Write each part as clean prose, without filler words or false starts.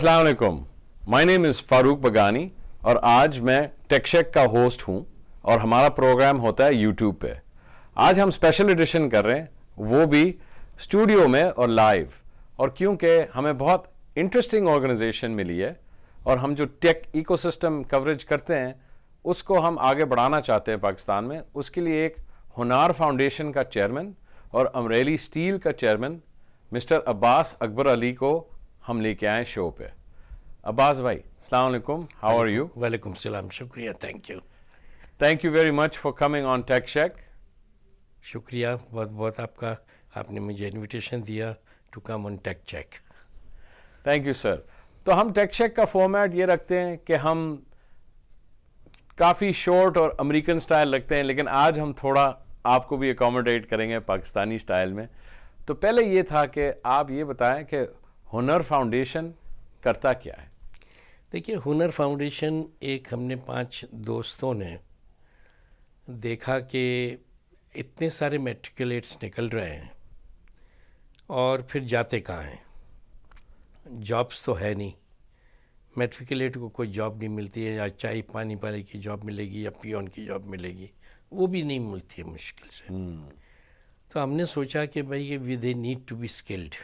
अस्सलाम वालेकुम। My name is Farooq बगानी और आज मैं टेकशेक का होस्ट हूं और हमारा प्रोग्राम होता है यूट्यूब पे। आज हम स्पेशल एडिशन कर रहे हैं, वो भी स्टूडियो में और लाइव। और क्योंकि हमें बहुत इंटरेस्टिंग ऑर्गेनाइजेशन मिली है और हम जो टेक इकोसिस्टम कवरेज करते हैं उसको हम आगे बढ़ाना चाहते हैं पाकिस्तान में, उसके लिए एक हुनार फाउंडेशन का चेयरमैन और अमरेली स्टील का चेयरमैन मिस्टर अब्बास अकबर अली को हम लेके आए शो पे। अब्बास भाई, अस्सलाम वालेकुम, हाउ आर यू? वालेकुम सलाम, शुक्रिया, thank you very much for coming on Techshake. शुक्रिया बहुत बहुत आपका, आपने मुझे इनविटेशन दिया to come on Techshake. Thank you sir. तो हम टेकशेक का फॉर्मेट ये रखते हैं कि हम काफ़ी शॉर्ट और अमेरिकन स्टाइल रखते हैं, लेकिन आज हम थोड़ा आपको भी अकोमोडेट करेंगे पाकिस्तानी स्टाइल में। तो पहले ये था कि आप ये बताएं कि हुनर फाउंडेशन करता क्या है? देखिए, हुनर फाउंडेशन एक हमने 5 दोस्तों ने देखा कि इतने सारे मैट्रिकुलेट्स निकल रहे हैं और फिर जाते कहाँ हैं। जॉब्स तो है नहीं, मैट्रिकुलेट को कोई जॉब नहीं मिलती है, या चाय पानी वाले की जॉब मिलेगी या पियोन की जॉब मिलेगी, वो भी नहीं मिलती है मुश्किल से। तो हमने सोचा कि भाई ये they need to be skilled.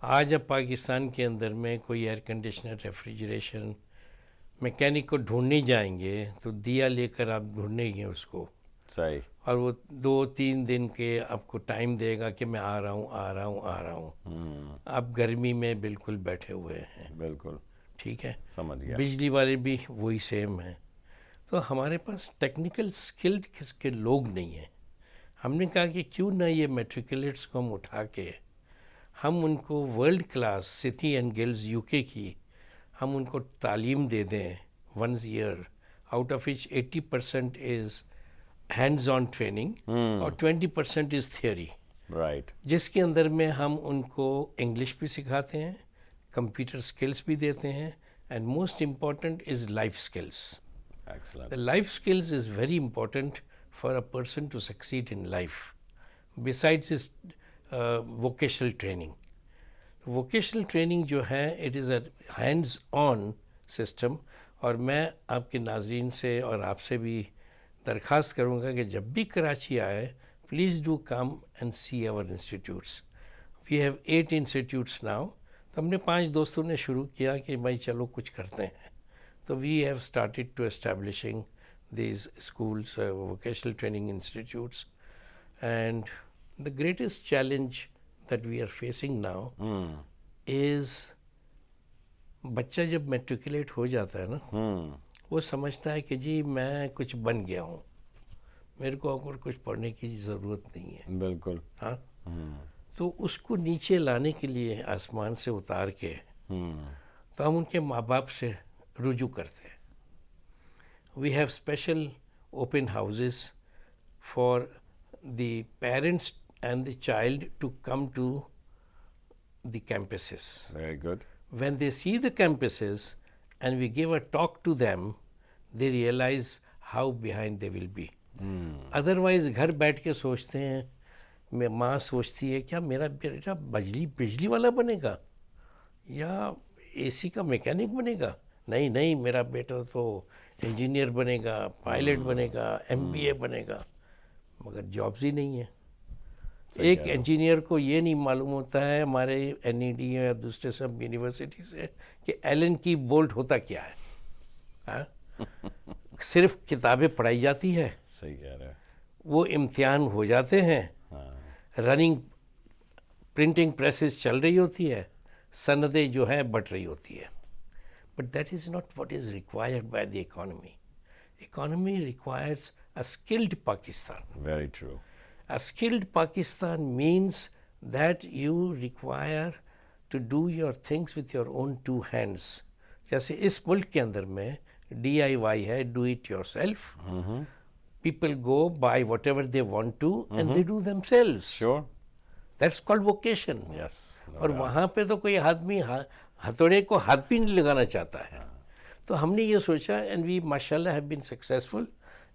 आज अब पाकिस्तान के अंदर में कोई एयर कंडीशनर, रेफ्रिजरेशन मैकेनिक को ढूंढने जाएंगे तो दिया लेकर आप ढूंढेंगे उसको, सही। और वो 2-3 दिन के आपको टाइम देगा कि मैं आ रहा हूँ। आप गर्मी में बिल्कुल बैठे हुए हैं। बिल्कुल ठीक है, समझ गया। बिजली वाले भी वही सेम है। तो हमारे पास टेक्निकल स्किल्ड किसके लोग नहीं हैं। हमने कहा कि क्यों ना ये मैट्रिकुलेट्स को हम उठा के हम उनको world class city and guilds UK की हम उनको तालीम दे दें 1 year, out of which 80% is hands on training और 20% इज़ थियोरी। राइट। जिसके अंदर में हम उनको इंग्लिश भी सिखाते हैं, कंप्यूटर स्किल्स भी देते हैं, and most important is life skills. Excellent. The life skills is very important for a person to succeed in life. Besides his vocational training. Vocational training जो है, it is a hands-on system, और मैं आपके नाज़रीन से और आपसे भी दरख्वास्त करूँगा कि जब भी कराची आए, please do come and see our institutes. We have 8 institutes now. तो हमने 5 दोस्तों ने शुरू किया कि भाई चलो कुछ करते हैं। So we have started to establishing these schools, vocational training institutes, and the greatest challenge that we are facing now is बच्चा जब मैट्रिकुलेट हो जाता है ना, वो समझता है कि जी मैं कुछ बन गया हूँ, मेरे को और कुछ पढ़ने की ज़रूरत नहीं है। बिल्कुल। हाँ, तो उसको नीचे लाने के लिए आसमान से उतार के तो हम उनके माँ बाप से रुजू करते हैं। We have special open houses for the parents and the child to come to the campuses. Very good. When they see the campuses and we give a talk to them, they realize how behind they will be. Otherwise घर बैठ के सोचते हैं, मैं माँ सोचती है क्या मेरा बेटा बिजली वाला बनेगा या एसी का मैकेनिक बनेगा। नहीं, मेरा बेटा तो इंजीनियर बनेगा, पायलट बनेगा, MBA बनेगा, मगर जॉब्स ही नहीं है। एक इंजीनियर को ये नहीं मालूम होता है हमारे NED या दूसरे सब यूनिवर्सिटी से कि एलन की बोल्ट होता क्या है। हाँ? सिर्फ किताबें पढ़ाई जाती है, सही कह रहे हैं। वो इम्तिहान हो जाते हैं, रनिंग प्रिंटिंग प्रेसेस चल रही होती है, सनदें जो है बट रही होती है। But that is not what is required by the economy. Economy requires a skilled Pakistan. Very true. A skilled Pakistan means that you require to do your things with your own 2 hands. जैसे इस मुल्क के अंदर में DIY है, do it yourself. People go buy whatever they want to and they do themselves. Sure. That's called vocation. Yes. और वहाँ पे तो कोई आदमी हथौड़े को हाथ भी नहीं लगाना चाहता है। तो हमने ये सोचा, एंड वी माशाल्लाह have been successful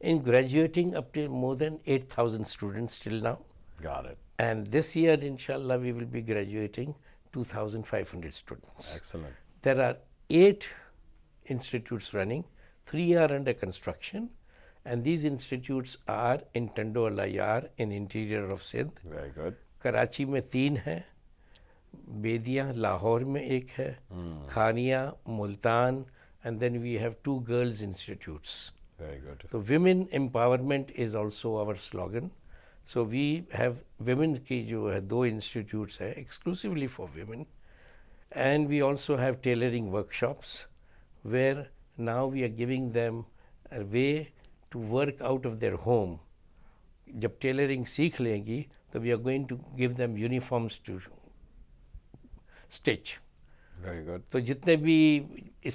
in graduating up to more than 8,000 students till now. Got it. And this year, inshallah, we will be graduating 2,500 students. Excellent. There are 8 institutes running, 3 are under construction, and these institutes are in Tando Alayar in interior of Sindh. Very good. Karachi में 3 हैं, बेदिया लाहौर में एक है, खानिया Multan, and then we have 2 girls institutes. Very good. So women empowerment is also our slogan. So we have women की जो है 2 institutes है exclusively for women, and we also have tailoring workshops where now we are giving them a way to work out of their home. जब tailoring सीख लेंगी तो we are going to give them uniforms to stitch. Very good. तो जितने भी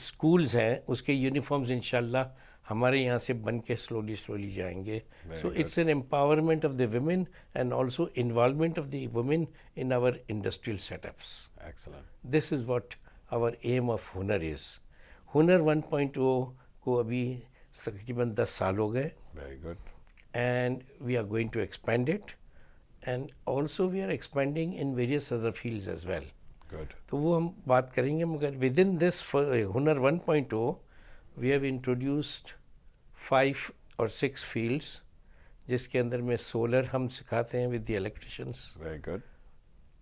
schools हैं उसके uniforms इंशाल्लाह हमारे यहाँ से बन के स्लोली जाएंगे. So it's an empowerment of the women and also involvement of the women in our industrial setups. Excellent. This is what our aim of Hunar is. Hunar 1.0 को अभी तकरीबन 10 साल हो गए, Very good. and we are going to expand it, and also we are expanding in various other fields as well. Good. तो वो हम बात करेंगे, मगर विद इन दिस हुनर 1.0 वी हैव इंट्रोड्यूस्ड 5 और 6 फील्ड्स, जिसके अंदर में सोलर हम सिखाते हैं with the electricians, Very good.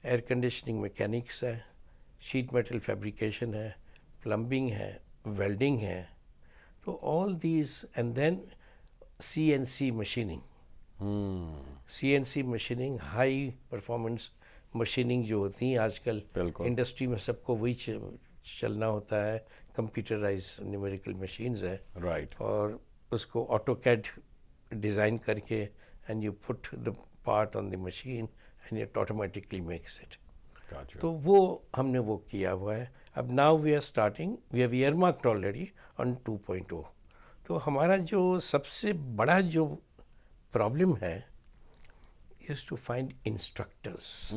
Air conditioning mechanics है, शीट मेटल फैब्रिकेशन है, प्लम्बिंग है, वेल्डिंग है. तो all these, and then CNC machining. CNC machining, high performance machining जो होती हैं आजकल बिल्कुल. इंडस्ट्री में सबको वही चलना होता है. कंप्यूटराइज न्यूमेरिकल मशीन्स है, Right. और उसको ऑटोकैड डिज़ाइन करके and you put the part on the machine and it automatically makes it. Got you. तो वो हमने वो किया हुआ है. अब now we are starting, we have earmarked already on 2.0. तो हमारा जो सबसे बड़ा जो प्रॉब्लम है is to find instructors.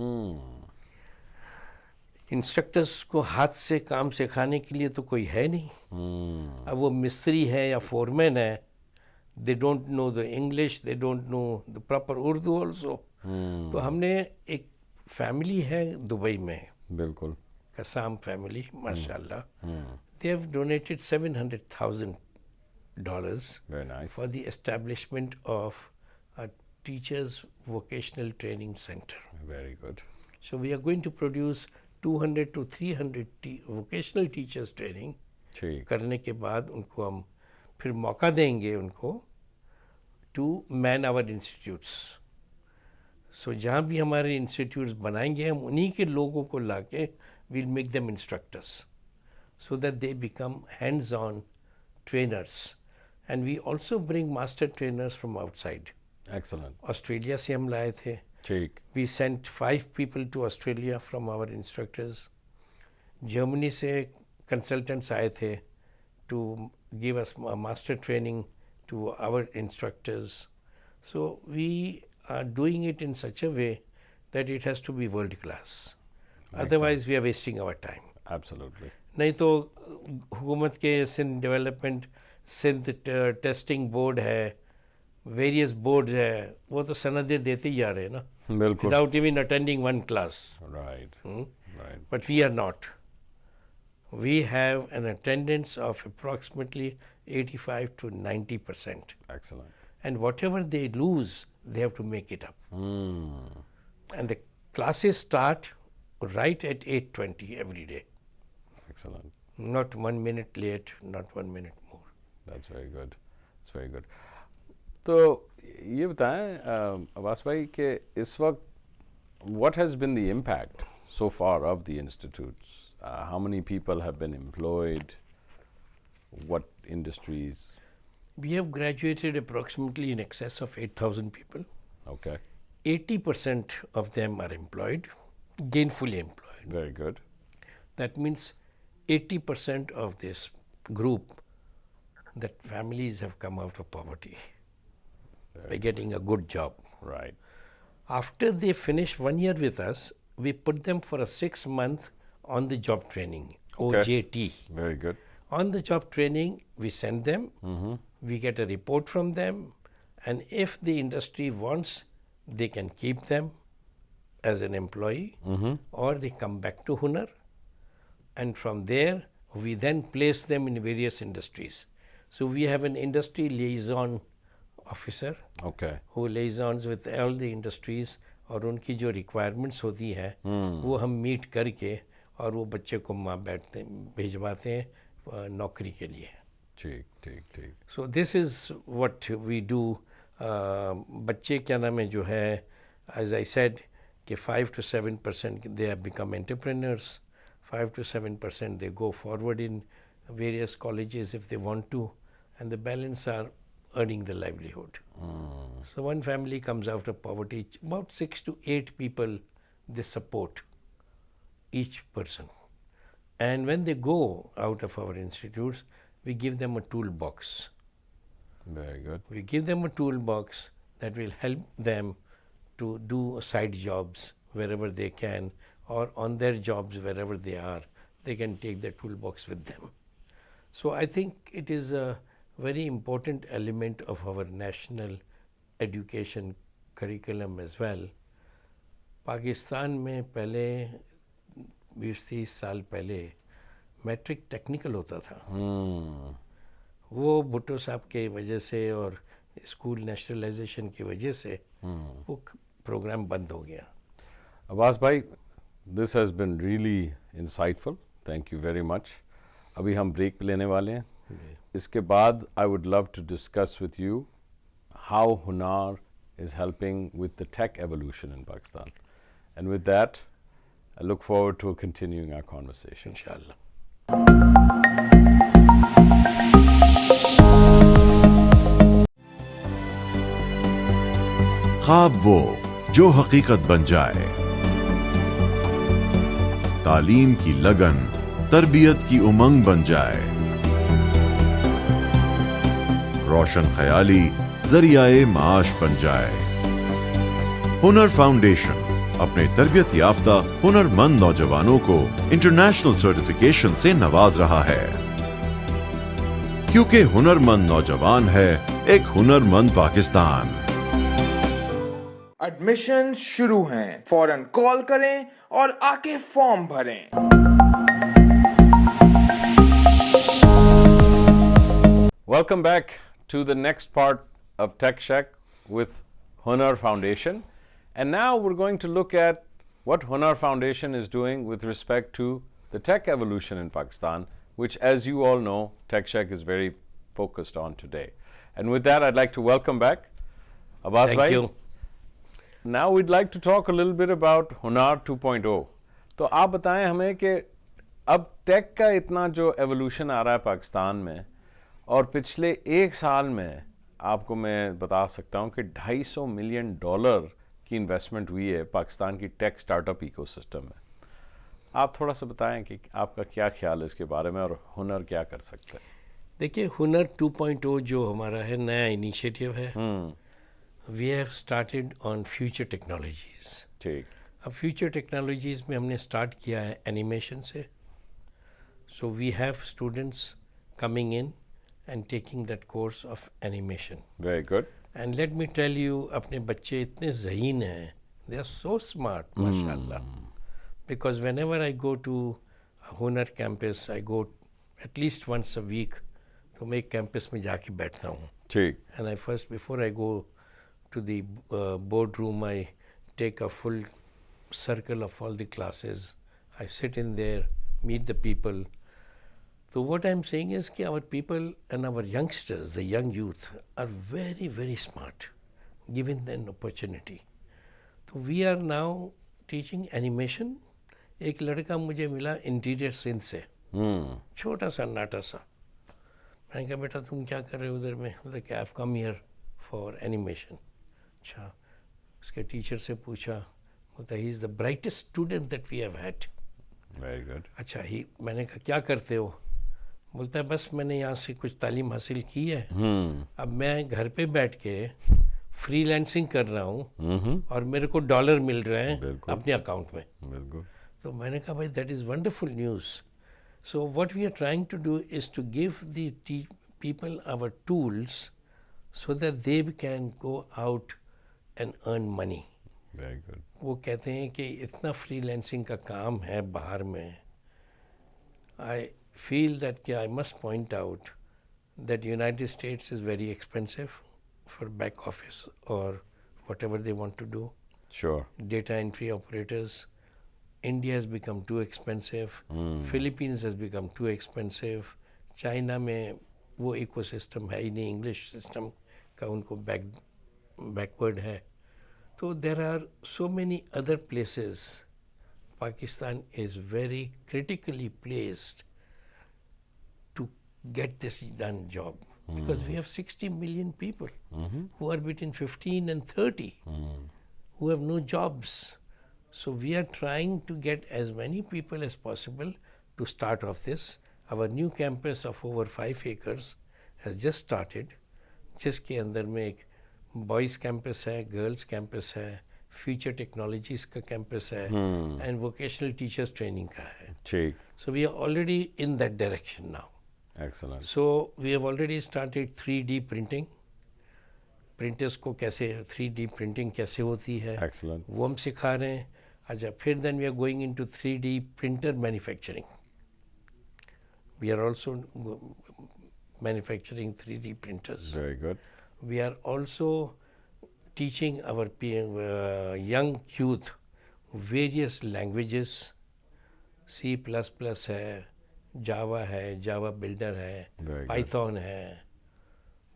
Instructors को हाथ से काम सिखाने के लिए तो कोई है नहीं. अब वो मिस्त्री है या फोरमैन है, they don't know the English, they don't know the proper Urdu also. तो हमने एक फैमिली है दुबई में, बिल्कुल. कसाम फैमिली, माशाल्लाह. They have donated $700,000 Very nice. for the establishment of a teachers vocational training center. Very good. So we are going to produce 200 to 300 vocational teachers training. ठीक. करने के बाद उनको हम फिर मौका देंगे उनको to man our institutes. So जहाँ भी हमारे institutes बनाएंगे हम उन्हीं के लोगों को लाके we'll make them instructors so that they become hands-on trainers. And we also bring master trainers from outside. Excellent. Australia से हम लाए थे. ठीक. We sent 5 people to Australia from our instructors. Germany से consultants आए थे to give us master training to our instructors. So we are doing it in such a way that it has to be world class. Otherwise we are wasting our time. Absolutely. नहीं तो हुकूमत के Sindh development, Sindh testing board है, various boards है, वो तो सनदें देते ही जा रहे हैं ना, बिल्कुल. without even attending one class. Right. Right. But we are not. We have an attendance of approximately 85 to 90%. Excellent. And whatever they lose, they have to make it up. And the classes start right at 8:20 every day. Excellent. Not 1 minute late, not 1 minute more. That's very good. That's very good. तो ये बताएं अब्बास भाई कि इस वक्त what has been the impact so far of the institutes? How many people have been employed? What industries? We have graduated approximately in excess of 8,000 people. Okay. 80% of them are employed, gainfully employed. Very good. That means 80% of this group, that families have come out of poverty by getting a good job. Right. After they finish 1 year with us, we put them for a 6-month on the job training, Okay. OJT. Very good. On the job training, we send them, we get a report from them, and if the industry wants, they can keep them as an employee, or they come back to Hunar, and from there We then place them in various industries. So we have an industry liaison officer Okay. who liaisons with all the industries, और उनकी जो requirements होती हैं वो हम meet करके और वो बच्चे को भिजवाते हैं नौकरी के लिए. ठीक ठीक ठीक. So this is what we do. बच्चे क्या नाम है जो है, as I said, कि 5 to 7% they have become entrepreneurs. 5 to 7% they go forward in various colleges if they want to, and the balance are earning the livelihood. So one family comes out of poverty. About 6 to 8 people they support each person, and when they go out of our institutes, we give them a toolbox. Very good. We give them a toolbox that will help them to do side jobs wherever they can, or on their jobs wherever they are, they can take the toolbox with them. So I think it is a very important element of our national education curriculum as well. Pakistan में पहले 20-30 साल पहले matric technical होता था. वो भुट्टो साहब के वजह से और स्कूल नेशनलाइजेशन की वजह से वो प्रोग्राम बंद हो गया. अब्बास भाई, this has been really insightful. Thank you very much. अभी हम ब्रेक पे लेने वाले हैं. इसके बाद I would love to discuss with you how Hunar is helping with the tech evolution in Pakistan. And with that, I look forward to continuing our conversation. इंशाल्लाह. ख्वाब वो जो हकीकत बन जाए, तालीम की लगन तरबियत की उमंग बन जाए, रोशन ख्याली जरियाए माश बन जाए. हुनर फाउंडेशन अपने तरबियत याफ्ता हुनरमंद नौजवानों को इंटरनेशनल सर्टिफिकेशन से नवाज रहा है, क्योंकि हुनरमंद नौजवान है एक हुनरमंद पाकिस्तान. एडमिशन शुरू हैं. फौरन कॉल करें और आके फॉर्म भरें. Welcome back to the next part of Tech Shack with Hunar Foundation. And now we're going to look at what Hunar Foundation is doing with respect to the tech evolution in Pakistan, which, as you all know, Tech Shack is very focused on today. And with that, I'd like to welcome back Abbas Thank bhai. you. Now we'd like to talk a little bit about Hunar 2.0. तो आप बताएं हमें कि अब take का इतना जो evolution आ रहा है पाकिस्तान में, और पिछले एक साल में आपको मैं बता सकता हूं कि $250 मिलियन की इन्वेस्टमेंट हुई है पाकिस्तान की टेक स्टार्टअप इकोसिस्टम में. आप थोड़ा सा बताएं कि आपका क्या ख्याल है इसके बारे में और हुनर क्या कर सकता है. देखिए, हुनर 2.0 जो हमारा है नया इनिशिएटिव है, we have started on future technologies. ठीक. अब फ्यूचर टेक्नोलॉजीज़ में हमने स्टार्ट किया है एनिमेशन से. So we have students coming in and taking that course of animation. Very good. And let me tell you, अपने बच्चे इतने ज़हीन हैं, दे आर सो स्मार्ट माशाल्लाह. Because whenever I go to Hunar campus, I go at least once a week, तो मैं एक campus में जाके बैठता हूँ. ठीक. And I first, before I go to the boardroom, I take a full circle of all the classes. I sit in there, meet the people. So what I'm saying is that our people and our youngsters, the young youth, are very, very smart, given them opportunity. So we are now teaching animation. एक लड़का मुझे मिला interior Sindh से, छोटा सा नाटा सा. मैंने कहा, बेटा तुम क्या कर रहे हो उधर में? बोला कि I have come here for animation. अच्छा. उसके टीचर से पूछा, बोलता he is the brightest student that we have had. Very good. अच्छा ही. मैंने कहा क्या करते हो? बोलता है बस मैंने यहाँ से कुछ तालीम हासिल की है, अब मैं घर पे बैठ के फ्रीलांसिंग कर रहा हूँ और मेरे को डॉलर मिल रहे हैं अपने अकाउंट में. बिल्कुल. तो मैंने कहा भाई that is wonderful news. So what we are trying to do is to give the people our tools so that they can go out and earn money. Very good. वो कहते हैं कि इतना फ्रीलांसिंग का काम है बाहर में. feel that I must point out that United States is very expensive for back office or whatever they want to do. Sure. Data entry operators. India has become too expensive. Philippines has become too expensive. China में वो ecosystem है ही नहीं, English system का उनको backward है. So there are so many other places. Pakistan is very critically placed to get this done job because we have 60 million people who are between 15 and 30 who have no jobs. So we are trying to get as many people as possible to start off this. Our new campus of over 5 acres has just started, जिसके अंदर में एक boys campus है, girls campus है, future technologies का campus है and vocational teachers training का है. ठीक. So we are already in that direction now. Excellent. So we have already started 3D printing. Printers को कैसे 3D प्रिंटिंग कैसे होती है, Excellent. वो हम सिखा रहे हैं. अच्छा, फिर then we are going into 3D printer manufacturing. We are also manufacturing 3D printers. Very good. We are also teaching our young youth various languages. C++ है, Java है, Java Builder है, Very good. Python है.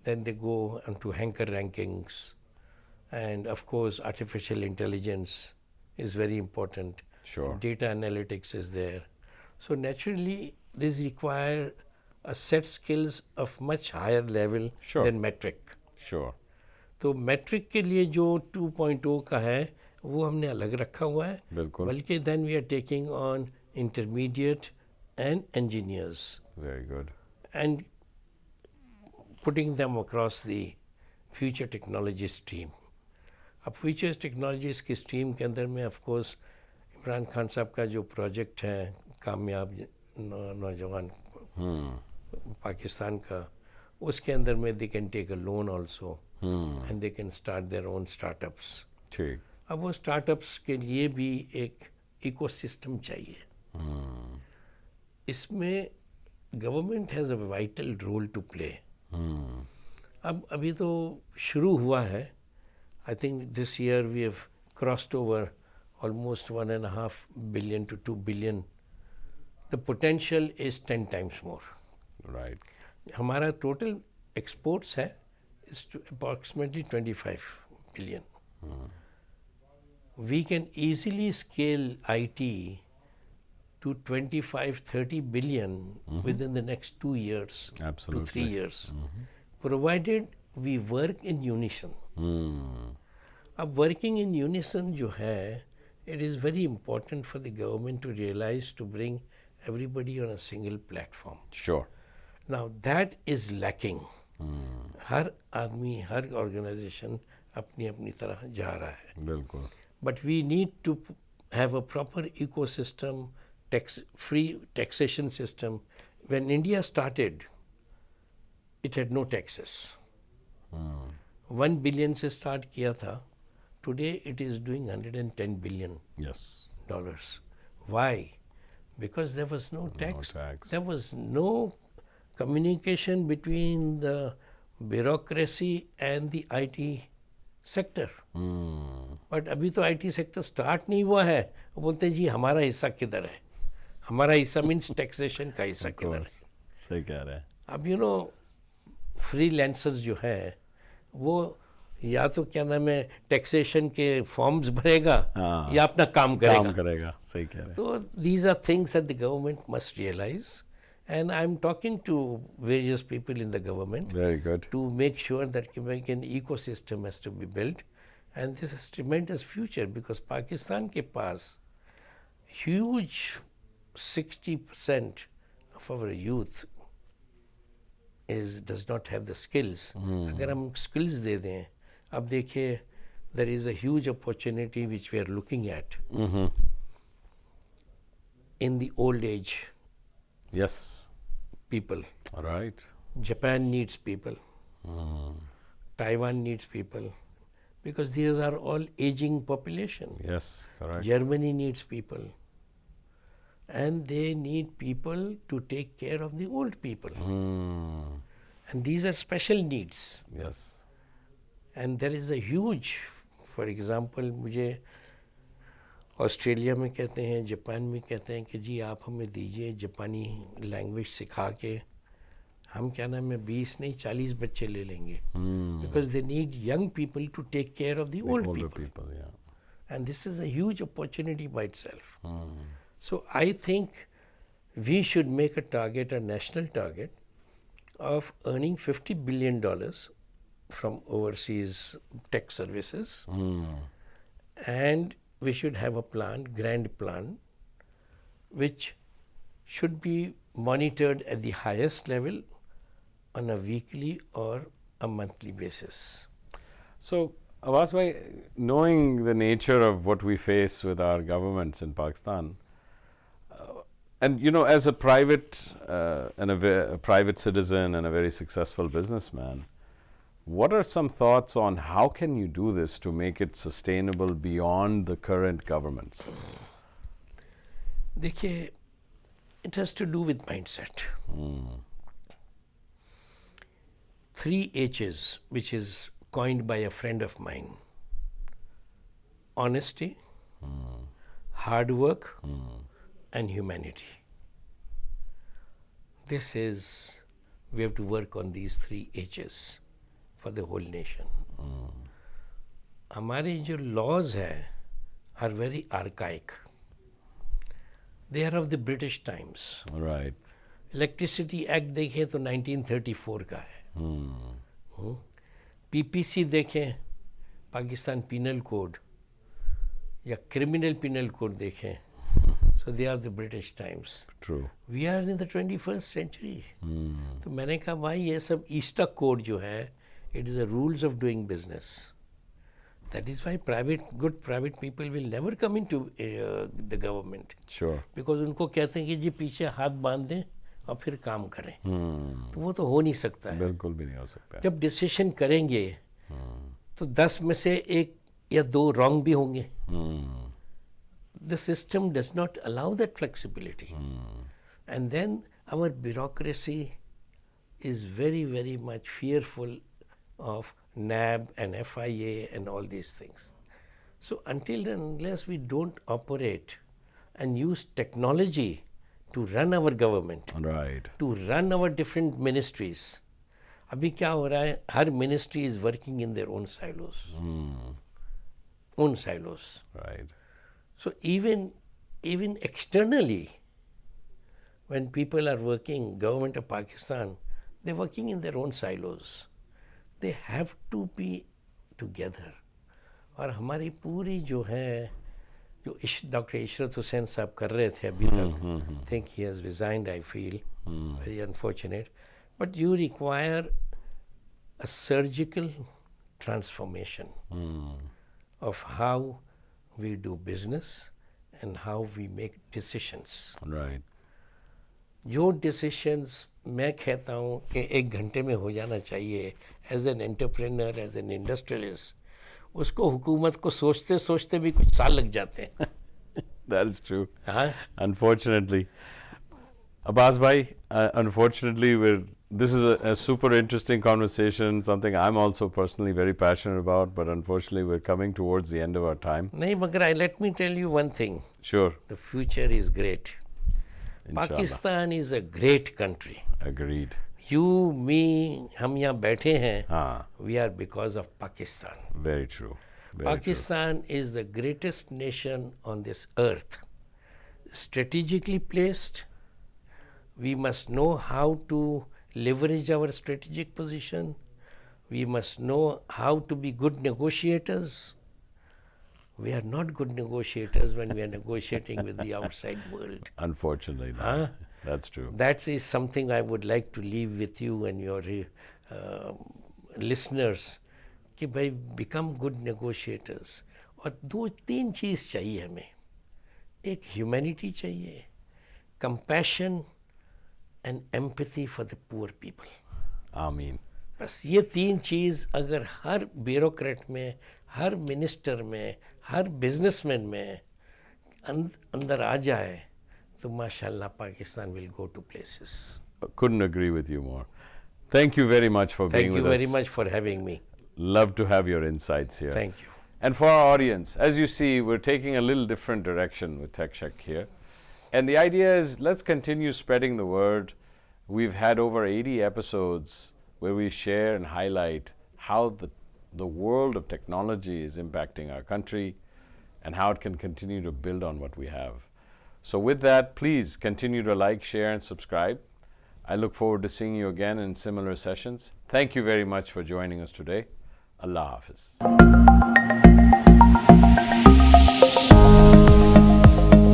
Then they go onto Hanker rankings, and of course artificial intelligence is very important. Sure. Data analytics is there. So naturally these require a set skills of much higher level Sure. than metric. Sure. तो matric के लिए जो 2.0 का है वो हमने अलग रखा हुआ है. बिल्कुल. बल्कि then we are taking on intermediate and engineers Very good. and putting them across the future technology stream. अब फ्यूचर टेक्नोलॉजीज की स्ट्रीम के अंदर में ऑफ कोर्स इमरान खान साहब का जो प्रोजेक्ट है कामयाब नौजवान पाकिस्तान का, उसके अंदर में they can take a loan also and they can start their own startups. ठीक. अब वो स्टार्टअप्स के लिए भी एक इकोसिस्टम चाहिए. इसमें government has a vital role to play. अब अभी तो शुरू हुआ है. I think this year we have crossed over almost 1.5 billion to 2 billion. The potential is 10 times more. Right. हमारा टोटल एक्सपोर्ट्स है is approximately 25 billion. We can easily scale IT to 25-30 billion within the next 2 years Absolutely. to 3 years, provided we work in unison. अब working in unison जो है, it is very important for the government to realize to bring everybody on a single platform. Sure. Now that is lacking. हर आदमी, हर organisation अपनी अपनी तरह जा रहा है. बिल्कुल. But we need to have a proper ecosystem, free taxation system. When India started, it had no taxes. 1 billion से start किया था. Today it is doing 110 billion Yes. dollars. Why? Because there was no tax. tax. There was no communication between the bureaucracy and the IT sector. But अभी तो IT sector start नहीं हुआ है. वो बोलते हैं जी हमारा हिस्सा किधर है. हमारा हिस्सा मीन्स टैक्सेशन का हिस्सा किधर है. सही कह रहे हैं. अब यू नो फ्रीलांसर्स जो है वो या तो क्या नाम है टैक्सेशन के फॉर्म्स भरेगा या अपना काम करेगा. सही कह रहे हैं. So these are things that the government must realize, and I'm talking to various people in the government Very good. to make sure that an ecosystem has to be built, and this is tremendous future because Pakistan के पास huge 60% of our youth does not have the skills. अगर हम skills दे दें, अब देखिए there is a huge opportunity which we are looking at in the old age Yes. people. All right. Japan needs people. Taiwan needs people because these are all aging population. Yes. Correct. Germany needs people. and they need people to take care of the old people. And these are special needs. Yes. And there is a huge, for example, मुझे Australia में कहते हैं, Japan में कहते हैं कि जी आप हमें दीजिए जापानी लैंग्वेज सिखा के, हम क्या नाम है 20 नहीं 40 बच्चे ले लेंगे, because they need young people to take care of the old Older people. people, yeah. And this is a huge opportunity by itself. So I think we should make a target, a national target, of earning $50 billion from overseas tech services. And we should have a plan, grand plan, which should be monitored at the highest level on a weekly or a monthly basis. So, Abbas bhai, knowing the nature of what we face with our governments in Pakistan, and you know, as a private a private citizen and a very successful businessman, what are some thoughts on how can you do this to make it sustainable beyond the current governments? देखिए, it has to do with mindset. 3 H's, which is coined by a friend of mine: honesty, hard work, and humanity. This is, we have to work on these 3 H's for the whole nation. हमारे जो laws है are very archaic. They are of the British times. Right. Electricity act देखें तो 1934 का है. PPC देखें, Pakistan penal code या criminal penal code देखें, so they are the British times. True. We are in the 21st century. तो मैंने कहा भाई ये सब ईस्टा कोड जो है, it is the rules of doing business. That is why good private people will never come into the government. Sure. Because उनको कहते हैं कि जी पीछे हाथ बांध दें और फिर काम करें. तो वो तो हो नहीं सकता है. बिल्कुल भी नहीं हो सकता. जब डिसीजन करेंगे तो 10 में से 1 या 2 रॉन्ग भी होंगे. The system does not allow that flexibility. And then our bureaucracy is very, very much fearful of NAB and FIA and all these things. So until and unless we don't operate and use technology to run our government, Right. to run our different ministries, अभी क्या हो रहा है, हर ministry is working in their own silos. Own silos. Right. So even externally, when people are working, government of Pakistan, they're working in their own silos. They have to be together. और हमारी पूरी जो है, जो doctor Ishrat Hussain साहब कर रहे थे अभी तक, think he has resigned, I feel, very unfortunate, but you require a surgical transformation of how we do business and how we make decisions. Right. जो decisions मैं कहता हूँ कि 1 घंटे में हो जाना चाहिए, as an entrepreneur, as an industrialist, उसको हुकूमत को सोचते सोचते भी कुछ साल लग जाते हैं. That is true. हाँ? Unfortunately. Abbas bhai, unfortunately, this is a super interesting conversation, something I'm also personally very passionate about, but unfortunately we're coming towards the end of our time. नहीं, मगर let me tell you one thing. Sure. The future is great. Inshallah. Pakistan is a great country. Agreed. You, me, हम यहाँ बैठे हैं. Ah, We are because of Pakistan. very true. Very Pakistan is the greatest nation on this earth. Strategically placed, we must know how to leverage our strategic position. We must know how to be good negotiators. We are not good negotiators when we are negotiating with the outside world. true. Unfortunately, Huh? that's true. That is something I would like to leave with you and your listeners, कि भाई become good negotiators. और 2-3 चीज़ चाहिए हमें. एक humanity चाहिए, compassion and empathy for the poor people. Ameen. बस ये 3 चीज़ अगर हर ब्यूरोक्रेट में, हर मिनिस्टर में, हर बिजनेसमैन में अंदर आ जाए तो माशाल्लाह Pakistan will go to places. Couldn't agree with you more. Thank you very much for being Thank you with us. very much for having me. Love to have your insights here. Thank you. And for our audience, as you see, we're taking a little different direction with TechShack here. And the idea is let's continue spreading the word. We've had over 80 episodes where we share and highlight how the world of technology is impacting our country and how it can continue to build on what we have. So with that, please continue to like, share, and subscribe. I look forward to seeing you again in similar sessions. Thank you very much for joining us today. Allah Hafiz.